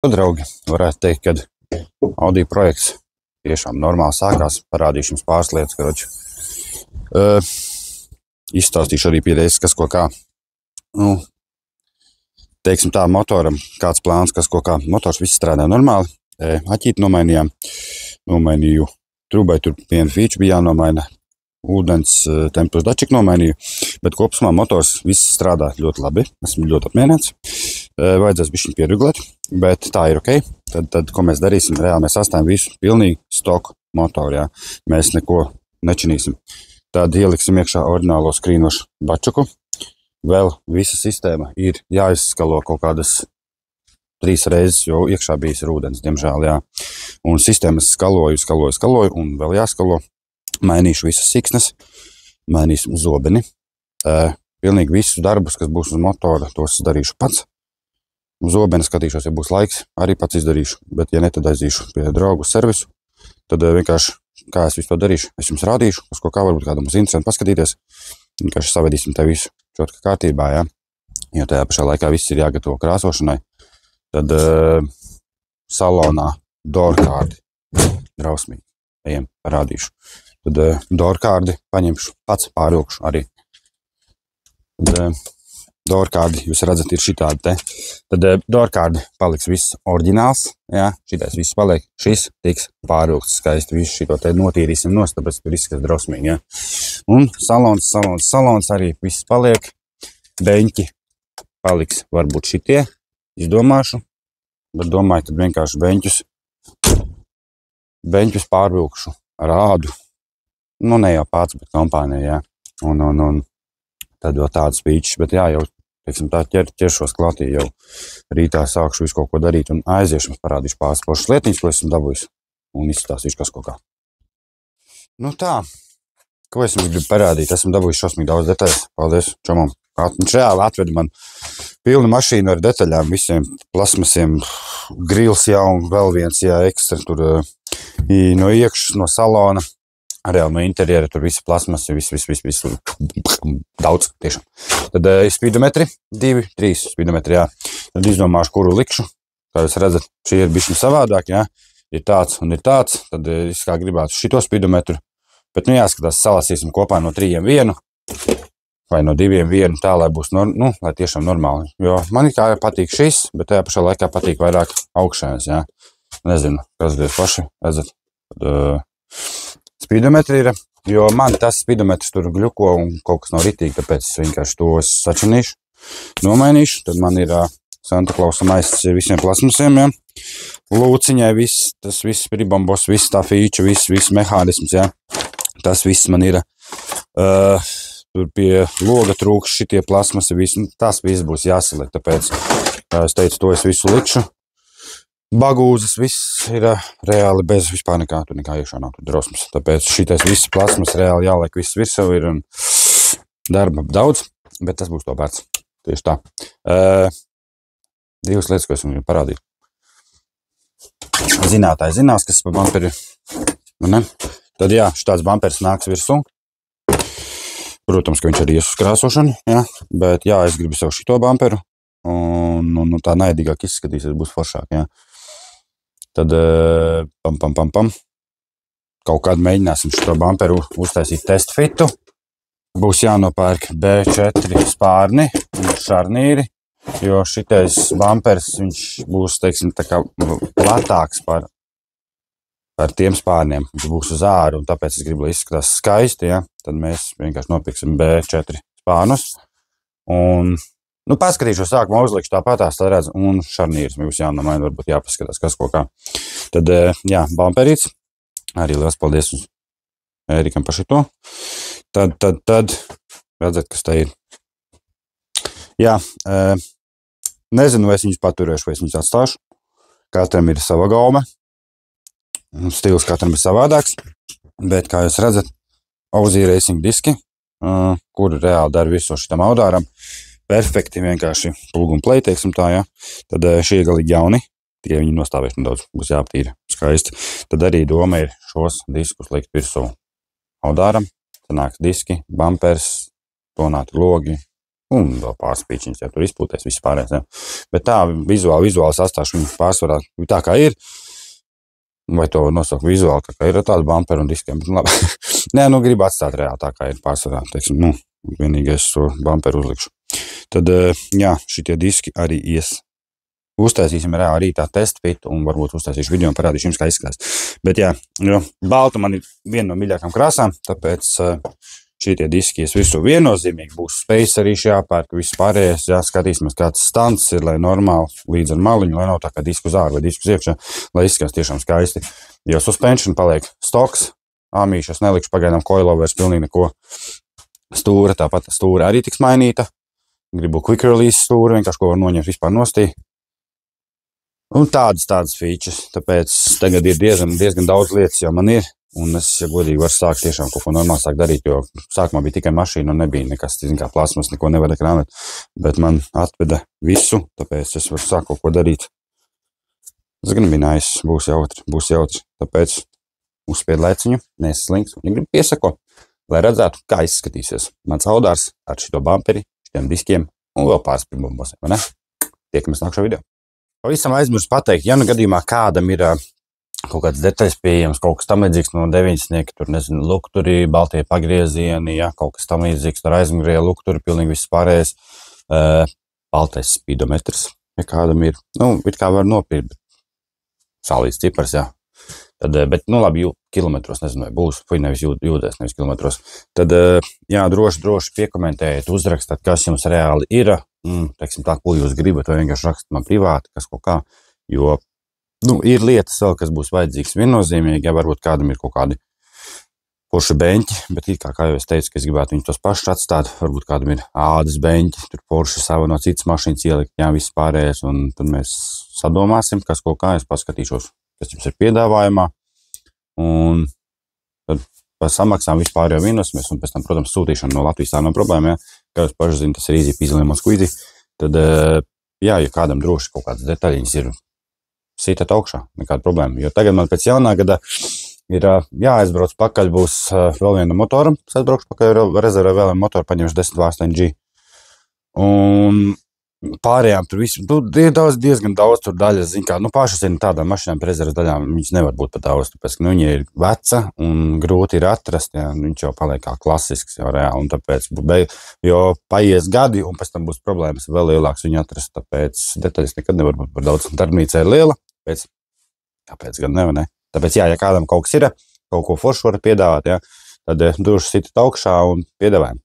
Draugi, varētu teikt, ka Audi projekts tiešām normāli sākās. Parādīšu jums pāris lietas, karoči. Izstāstīšu arī pēdējais, kas ko kā. Teiksim tā, motoram kāds plāns, kas ko kā. Motors viss strādā normāli. Aķīti nomainījām. Nomainīju trubai, tur vienu fīču bija jānomaina. Ūdens temperatūras dačiku nomainīju. Bet kopumā motors viss strādā ļoti labi. Esmu ļoti apmierināts. Vajadzēs bišķiņ pieregulēt, bet tā ir ok. Tad ko mēs darīsim? Reāli mēs atstājam visu pilnīgi stoku motoru, jā. Mēs neko nečinīsim. Tad ieliksim iekšā oriģinālo skrīnošu bačuku. Vēl visa sistēma ir jāizskalo kaut kādas 3 reizes, jo iekšā bijis ir ūdens, diemžēl, jā. Un sistēmas skaloju un vēl jāskalo. Mainīšu visas siksnes, mainīsim zobeni. Pilnīgi visus darbus, kas būs uz motora, tos darīšu pats. Uz zobeni skatīšos, ja būs laiks, arī pats izdarīšu. Bet, ja ne, tad aizīšu pie draugu servisu. Tad vienkārši, kā es visu to darīšu, es jums rādīšu, uz ko kā varbūt kādam mums interesanti paskatīties. Vienkārši savedīsim te visu čotka kārtībā, jā. Jo tajā pašā laikā viss ir jāgatavo krāsošanai. Tad salonā doorkārdi drausmīgi. Ejam, parādīšu. Tad doorkārdi paņemšu, pats pārvilkšu arī. Tad doorkārdi, jūs redzat, ir šitādi te. Tad doorkārdi paliks viss oriģināls, jā, šitais viss paliek. Šis tiks pārvilkts skaisti, visu šito te notīrīsim nost, tāpēc tur izskatās drausmīgi, jā. Un salons arī viss paliek. Beņķi paliks varbūt šitie, izdomāšu. Bet domāju, tad vienkārši beņķus pārvilkšu ar ādu. Nu, ne jau pats, bet kompānija, jā. Un tad vēl tāds pīčs, bet jā, jau, teiksim, tā ķeršos klātī, jau rītā sākšu visu kaut ko darīt un aiziešu, parādīšu pāris pošas lietiņas, ko esmu dabūjis, un izstāstīšu, kas ko kā. Nu tā, ko es jums gribu parādīt? Esmu dabūjis šausmīgi daudz detaļas. Paldies čomam. Viņš reāli atveda man pilnu mašīnu ar detaļām, visiem plasmasiem, grils jau un vēl viens, jā, ekstra tur no iekšas, no salona. Reāli no interjera, tur visi plasmasi, viss daudz tiešām. Tad spidometri, 2, 3 spidometri, jā. Tad izdomāšu, kuru likšu. Kā jūs redzat, šī ir bišķiņ savādāk, jā. Ir tāds un ir tāds, tad es kā gribētu šito spidometru. Bet, nu jāskatās, salasīsim kopā no 3 vienu, vai no 2 vienu, tā, lai būs, lai tiešām normāli. Jo man kā patīk šis, bet tajā pašā laikā patīk vairāk augšējais, jā. Nezinu, kas jūs paši redzat. Tad, spidometri ir, jo man tas spidometrs tur gļuko un kaut kas nav ritīgi, tāpēc es vienkārši to sačinīšu, nomainīšu. Tad man ir Santa Klausa maists ar visiem plasmasiem, jā. Lūciņai viss, tas viss pribombos, viss tā fīča, viss mehānisms, jā. Tas viss man ir, tur pie loga trūks šitie plasmasi, tas viss būs jāsaliek, tāpēc, kā es teicu, to es visu likšu. Bagūzes viss ir reāli bez vispār nekā iekšā nav tur drausmas. Tāpēc šitais viss plasmas reāli jāliek viss virsū ir un darba daudz, bet tas būs to vērts. Tieši tā. 2 lietas, ko es jums parādīju. Zinātāji zinās, kas pa bamperi ir. Tad jā, šitāds bampers nāks virsū. Protams, ka viņš arī ies uz krāsošanu, jā. Bet jā, es gribu sev šito bamperu. Un tā naidīgāk izskatīsies, būs foršāk, jā. Tad pam. Kaut kādu mēģināsim šo bamperu uztaisīt test fitu. Būs jānopērk B4 spārni un šarnīri, jo šitais bampers, viņš būs, teiksim, tā kā platāks par tiem spārniem. Viņš būs uz āru, un tāpēc es gribu, lai izskatās skaisti, jā. Tad mēs vienkārši nopirksim B4 spārnus. Un paskatīšos, sākumā uzlikšu tāpatās, tā redz, un šarnīrs būs jānomaina, varbūt jāpaskatās, kas ko kā. Tad, jā, bamperīts. Arī liels paldies uz Ērikam par šito. Tad, redzat, kas te ir. Jā, nezinu, vai es viņus paturēšu, vai es viņus atstāšu. Katram ir sava gaume. Stils katram ir savādāks. Bet, kā jūs redzat, Audi Racing diski, kuri reāli dara visu šitam audāram. Perfekti, vienkārši plug and play, teiksim tā, jā. Tad šie galīgi jauni, tie viņi nostāvēs nedaudz, būs jāaptīra skaisti. Tad arī doma ir šos diskus likt virsū audāram. Sanāks diski, bumpers, tonāti logi, Un vēl pārspīčiņas, ja tur izpūties viss pārējais, ja. Bet tā, vizuāli sastāvs viņa pārsvarā tā kā ir. Vai to nosaukt vizuāli, kā ir tāda bumperi un diskiem. Labi. Nē, gribu atstāt reāli tā kā ir pārsvarā. Teiksim, vienīgais to bumperu uzlikšu. Tad, jā, šitie diski arī ies. Uztaisīsim reāli rītā testfitu un varbūt uztaisīšu video un parādīšu jums, kā izskatās. Bet jā, jo balta man ir viena no mīļākām krāsām, tāpēc šitie diski ies visu viennozīmīgi. Būs space arī jāpērk, viss pārējais, jā, skatīsimies, kāds stands ir, lai normāli līdz ar maliņu, lai nav tā kā disku uz āru vai disku uz iekšā, lai izskatās tiešām skaisti. Jo suspension paliek stoks, āmīši es nelikšu pagaidām coilovers pilnīgi neko. Stūra, tāpat stūra arī tiks mainīta. Gribu quick release stūra, vienkārši ko var noņemt vispār nostī. Un tādas features, tāpēc tagad ir diezgan daudz lietas jau man ir. Un es, ja godīgi, varu sākt tiešām kaut ko normāli sākt darīt, jo sākumā bija tikai mašīna un nebija nekas, kā plasmas, neko nevar krāmēt. Bet man atveda visu, tāpēc es varu sākt kaut ko darīt. Tas gan bija nice, būs jautri. Tāpēc uzspied laiciņu, nesaslinks un ja gribu piesako, lai redzētu, kā izskatīsies mans audārs ar šito bumperi, šitiem diskiem un vēl pāris pirmbombos, vai ne? Tiekamies nākšā video. Pavisam aizmirsu pateikt, ja nu gadījumā kādam ir kaut kāds detaļas pieejams, kaut kas tam līdzīgs no 90-nieki, tur, nezinu, lukturi, baltie pagriezieni, ja, kaut kas tam līdzīgs, tur aizmugurēja lukturi, pilnīgi viss pārējais, baltais speedometrs, ja kādam ir, it kā var nopirkt, salīdz cipars, jā. Tad, bet, labi, kilometros, nezinu, vai būs, nevis jūdēs, nevis kilometros. Tad, jā, droši piekomentējiet, uzrakstāt, kas jums reāli ir, teiksim tā, ko jūs gribat, vai vienkārši rakstāt man privāti, kas kaut kā, jo, ir lietas vēl, kas būs vajadzīgs viennozīmīgi, ja varbūt kādam ir kaut kādi forši beņķi, bet kā jau es teicu, ka es gribētu viņus tos pašus atstāt, varbūt kādam ir ādas beņķi, tur forši sava no citas mašīnas ielikt, jā, viss pārējais, un tad mēs sadomāsim, kas kaut kā, es paskatīšos, kas jums ir piedāvājumā, un tad par samaksām vispār jau vienosimies, un pēc tam, protams, sūtīšana no Latvijas tā nav problēma, ja, kā jūs paši zinu, tas ir easy peasy lemon squeezy, tad, jā, ja kādam droši kaut kādas detaļiņas ir, sītat augšā, nekāda problēma, jo tagad man pēc jaunā gada ir jāaizbrauc pakaļ, būs vēl viena motora, es aizbraukšu pakaļ, rezervē vēl vienu motoru, paņemšu 10 V8G, un pārējām tur visu, ir diezgan daudz tur daļas, zin kā, pašas ir tādām mašīnām par rezervas daļām, viņas nevar būt pat daudz, tāpēc, ka viņa ir veca un grūti ir atrast, jā, viņš jau paliek kā klasisks jau reāli, un tāpēc, jo paies gadi, un pēc tam būs problēmas vēl lielāks viņu atrast, tāpēc detaļas nekad nevar būt par daudz, darbnīca ir liela, kāpēc gan nevar, ne? Tāpēc, jā, ja kādam kaut kas ir, kaut ko foršu varat piedāvāt, jā, tad droši sitat augšā un piedāvājam.